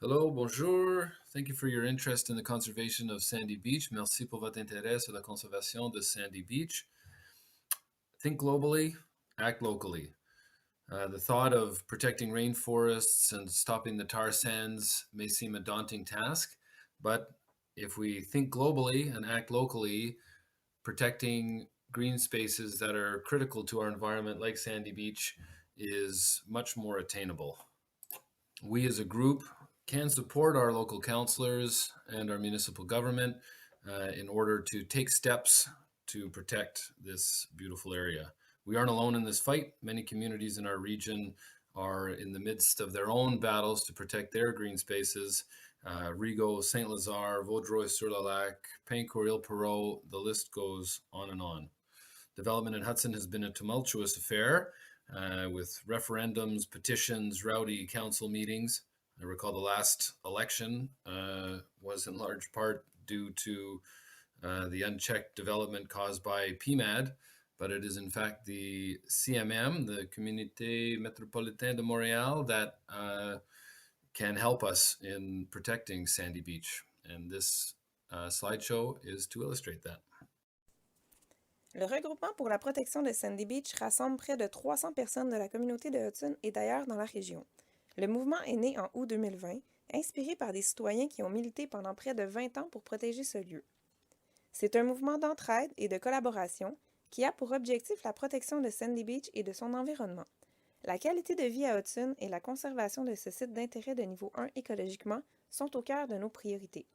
Hello, bonjour. Thank you for your interest in the conservation of Sandy Beach. Merci pour votre intérêt sur la conservation de Sandy Beach. Think globally, act locally. The thought of protecting rainforests and stopping the tar sands may seem a daunting task, but if we think globally and act locally, protecting green spaces that are critical to our environment, like Sandy Beach, is much more attainable. We as a group can support our local councillors and our municipal government in order to take steps to protect this beautiful area. We aren't alone in this fight. Many communities in our region are in the midst of their own battles to protect their green spaces. Rigaud, Saint Lazare, Vaudreuil-sur-le-Lac, Pincourt, Île-Perrot, the list goes on and on. Development in Hudson has been a tumultuous affair with referendums, petitions, rowdy council meetings. I recall the last election was in large part due to the unchecked development caused by PMAD, but it is in fact the CMM, the Communauté Métropolitaine de Montréal, that can help us in protecting Sandy Beach. And this slideshow is to illustrate that. Le regroupement pour la protection de Sandy Beach rassemble près de 300 personnes de la communauté de Hudson et d'ailleurs dans la région. Le mouvement est né en août 2020, inspiré par des citoyens qui ont milité pendant près de 20 ans pour protéger ce lieu. C'est un mouvement d'entraide et de collaboration qui a pour objectif la protection de Sandy Beach et de son environnement. La qualité de vie à Hudson et la conservation de ce site d'intérêt de niveau 1 écologiquement sont au cœur de nos priorités.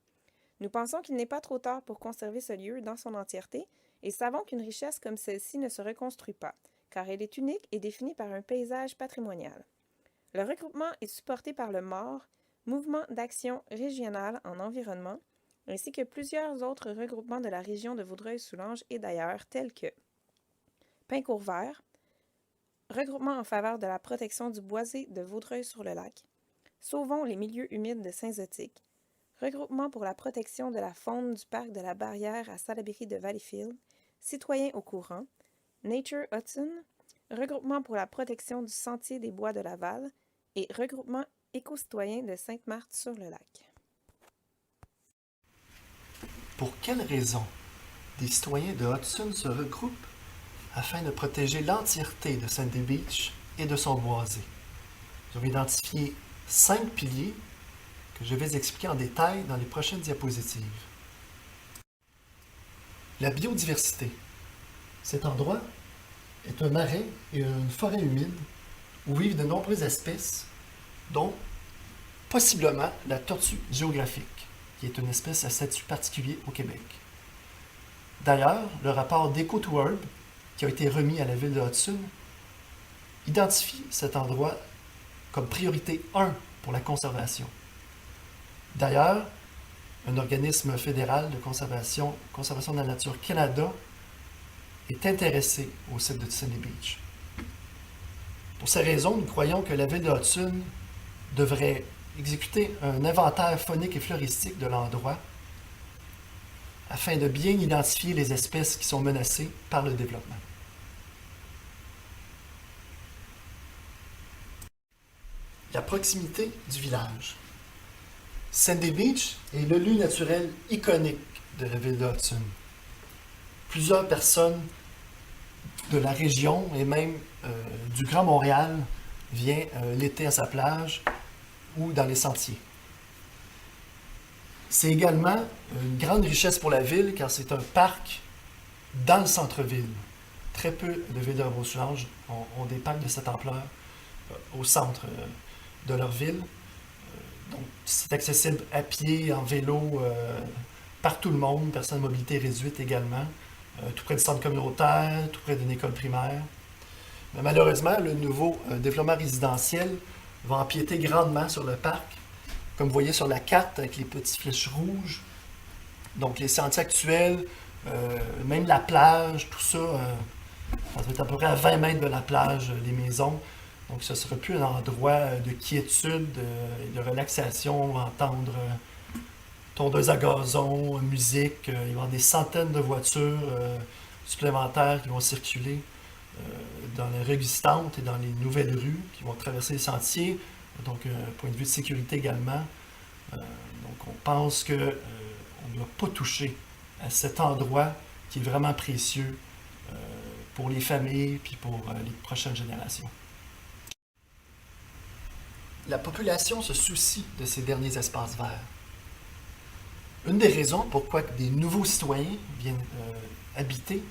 Nous pensons qu'il n'est pas trop tard pour conserver ce lieu dans son entièreté et savons qu'une richesse comme celle-ci ne se reconstruit pas, car elle est unique et définie par un paysage patrimonial. Le regroupement est supporté par le MOR, Mouvement d'action régional en environnement, ainsi que plusieurs autres regroupements de la région de Vaudreuil-Soulanges et d'ailleurs, tels que Pincourt Vert, regroupement en faveur de la protection du boisé de Vaudreuil-sur-le-Lac, Sauvons les milieux humides de Saint-Zotique, regroupement pour la protection de la faune du parc de la Barrière à Salaberry de Valleyfield, Citoyens au courant, Nature Hudson, regroupement pour la protection du sentier des bois de Laval et regroupement éco-citoyen de Sainte-Marthe-sur-le-Lac. Pour quelles raisons des citoyens de Hudson se regroupent afin de protéger l'entièreté de Sandy Beach et de son boisé? Nous avons identifié 5 piliers que je vais expliquer en détail dans les prochaines diapositives. La biodiversité. Cet endroit est un marais et une forêt humide où vivent de nombreuses espèces, dont possiblement la tortue géographique, qui est une espèce à statut particulier au Québec. D'ailleurs, le rapport d'Eco2Herb, qui a été remis à la ville de Hudson, identifie cet endroit comme priorité 1 pour la conservation. D'ailleurs, un organisme fédéral de conservation de la nature Canada est intéressé au site de Sandy Beach. Pour ces raisons, nous croyons que la ville de Hudson devrait exécuter un inventaire faunique et floristique de l'endroit afin de bien identifier les espèces qui sont menacées par le développement. La proximité du village. Sandy Beach est le lieu naturel iconique de la ville de Hudson. Plusieurs personnes de la région et même du Grand Montréal viennent l'été à sa plage ou dans les sentiers. C'est également une grande richesse pour la ville car c'est un parc dans le centre-ville. Très peu de villes de Vaudreuil-Soulanges ont des parcs de cette ampleur au centre de leur ville. Donc, c'est accessible à pied, en vélo, par tout le monde, personnes à mobilité réduite également, tout près du centre communautaire, tout près d'une école primaire. Mais malheureusement, le nouveau développement résidentiel va empiéter grandement sur le parc, comme vous voyez sur la carte avec les petites flèches rouges. Donc, les sentiers actuels, même la plage, tout ça, ça va être à peu près à 20 mètres de la plage, les maisons. Donc, ce ne sera plus un endroit de quiétude et de relaxation. On va entendre tondeuse à gazon, musique. Il va y avoir des centaines de voitures supplémentaires qui vont circuler dans les rues existantes et dans les nouvelles rues qui vont traverser les sentiers. Donc, point de vue de sécurité également. Donc on pense qu'on ne doit pas toucher à cet endroit qui est vraiment précieux pour les familles et pour les prochaines générations. La population se soucie de ces derniers espaces verts. Une des raisons pourquoi des nouveaux citoyens viennent habiter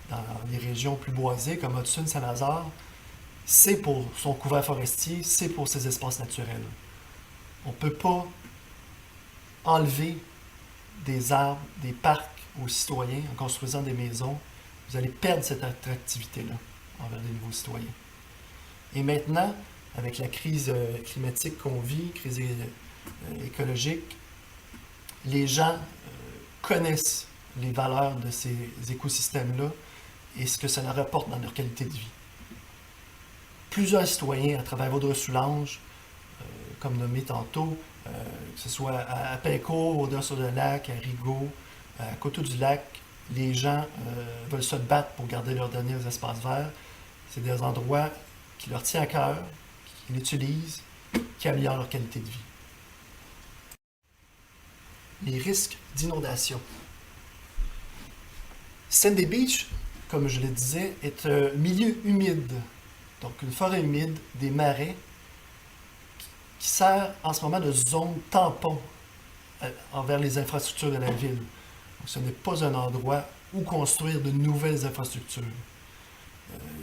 dans les régions plus boisées comme Hudson-Saint-Lazare, c'est pour son couvert forestier, c'est pour ses espaces naturels. On ne peut pas enlever des arbres, des parcs aux citoyens en construisant des maisons. Vous allez perdre cette attractivité-là envers les nouveaux citoyens. Et maintenant, avec la crise climatique qu'on vit, crise écologique, les gens connaissent les valeurs de ces écosystèmes-là et ce que ça leur apporte dans leur qualité de vie. Plusieurs citoyens à travers Vaudreuil-Soulanges, comme nommé tantôt, que ce soit à Pincourt, Vaudreuil-sur-le-Lac, à Rigaud, à Coteau-du-Lac, les gens veulent se battre pour garder leurs derniers espaces verts. C'est des endroits qui leur tiennent à cœur, qu'ils utilisent, qui améliorent leur qualité de vie. Les risques d'inondation. Sandy Beach, comme je le disais, est un milieu humide, donc une forêt humide, des marais, qui sert en ce moment de zone tampon envers les infrastructures de la ville. Donc, ce n'est pas un endroit où construire de nouvelles infrastructures.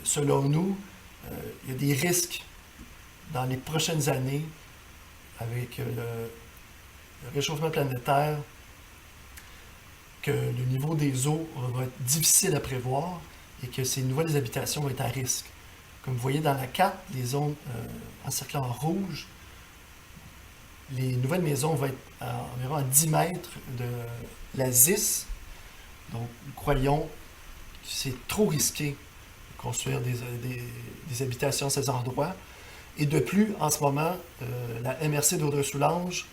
Selon nous, il y a des risques dans les prochaines années avec le réchauffement planétaire, que le niveau des eaux va être difficile à prévoir et que ces nouvelles habitations vont être à risque. Comme vous voyez dans la carte, les zones encerclées en rouge, les nouvelles maisons vont être environ à 10 mètres de la ZIS. Donc, nous croyons que c'est trop risqué de construire des habitations à ces endroits. Et de plus, en ce moment, la MRC de Vaudreuil-Soulanges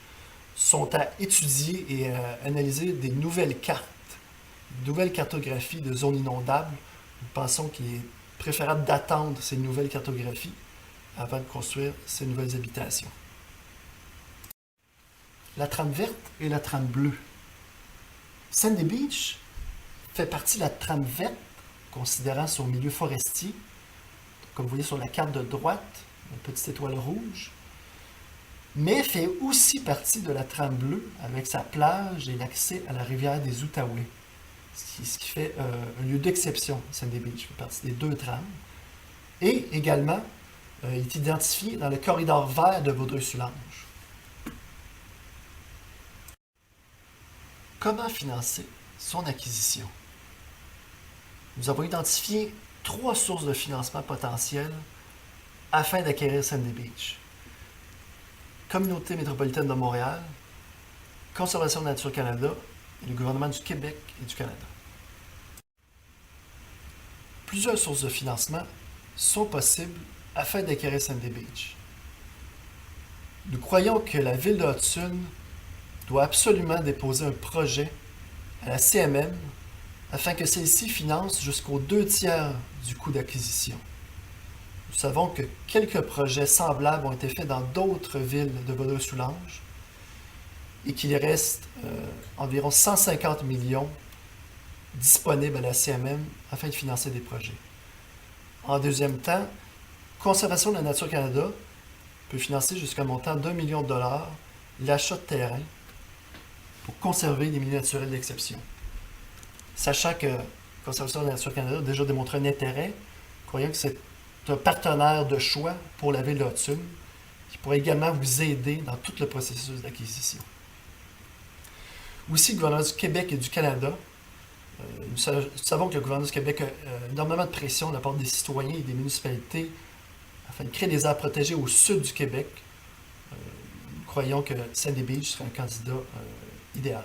sont à étudier et à analyser des nouvelles cartes, une nouvelle cartographie de zones inondables. Nous pensons qu'il est préférable d'attendre ces nouvelles cartographies avant de construire ces nouvelles habitations. La trame verte et la trame bleue. Sandy Beach fait partie de la trame verte, considérant son milieu forestier. Comme vous voyez sur la carte de droite, une petite étoile rouge, mais fait aussi partie de la trame bleue avec sa plage et l'accès à la rivière des Outaouais, ce qui fait un lieu d'exception. Sandy Beach fait partie des deux trames. Et également, il est identifié dans le corridor vert de Vaudreuil-Soulanges. Comment financer son acquisition? Nous avons identifié 3 sources de financement potentielles afin d'acquérir Sandy Beach. Communauté métropolitaine de Montréal, Conservation de la Nature Canada et le gouvernement du Québec et du Canada. Plusieurs sources de financement sont possibles afin d'acquérir Sandy Beach. Nous croyons que la ville de Hudson doit absolument déposer un projet à la CMM afin que celle-ci finance jusqu'aux 2/3 du coût d'acquisition. Nous savons que quelques projets semblables ont été faits dans d'autres villes de Vaudreuil-Soulanges et qu'il reste environ 150 millions disponibles à la CMM afin de financer des projets. En deuxième temps, Conservation de la Nature Canada peut financer jusqu'à un montant d'1 million de dollars l'achat de terrain pour conserver les milieux naturels d'exception. Sachant que Conservation de la Nature Canada a déjà démontré un intérêt, croyons que c'est un partenaire de choix pour la ville de Hudson qui pourrait également vous aider dans tout le processus d'acquisition. Aussi, le gouvernement du Québec et du Canada, nous savons que le gouvernement du Québec a énormément de pression de la part des citoyens et des municipalités afin de créer des aires protégées au sud du Québec. Nous croyons que Sandy Beach serait un candidat idéal.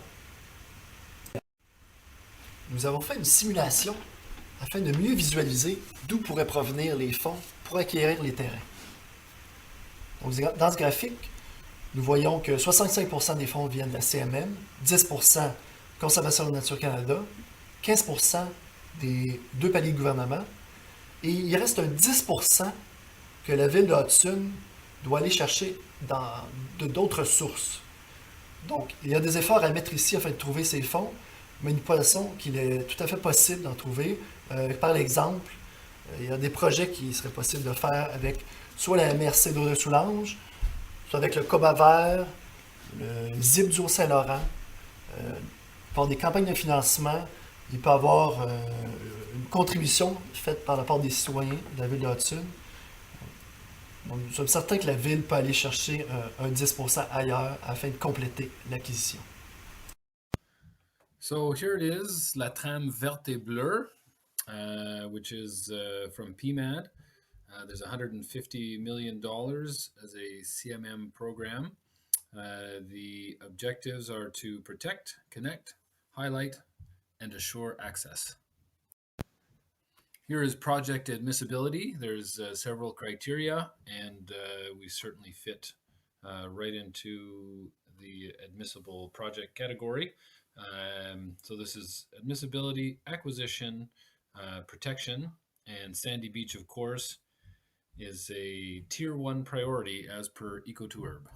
Nous avons fait une simulation afin de mieux visualiser d'où pourraient provenir les fonds pour acquérir les terrains. Donc, dans ce graphique, nous voyons que 65% des fonds viennent de la CMM, 10% Conservation de la Nature Canada, 15% des 2 paliers de gouvernement, et il reste un 10% que la ville de Hudson doit aller chercher de d'autres sources. Donc, il y a des efforts à mettre ici afin de trouver ces fonds, mais nous pensons qu'il est tout à fait possible d'en trouver. Par exemple, il y a des projets qui seraient possibles de faire avec soit la MRC d'Audrey-Soulanges, soit avec le Coba Vert, le ZIP du Haut-Saint-Laurent. Pour des campagnes de financement, il peut y avoir une contribution faite par la part des citoyens de la ville de Hudson. Donc, nous sommes certains que la ville peut aller chercher un 10% ailleurs afin de compléter l'acquisition. So here it is, la trame verte et bleue, which is from PMAD. There's $150 million as a CMM program. The objectives are to protect, connect, highlight, and assure access. Here is project admissibility. There's several criteria, and we certainly fit right into the admissible project category. So this is admissibility, acquisition, protection, and Sandy Beach, of course, is a tier 1 priority as per Eco2Urb.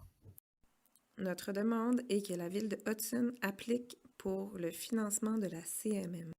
Notre demande est que la ville de Hudson applique pour le financement de la CMM.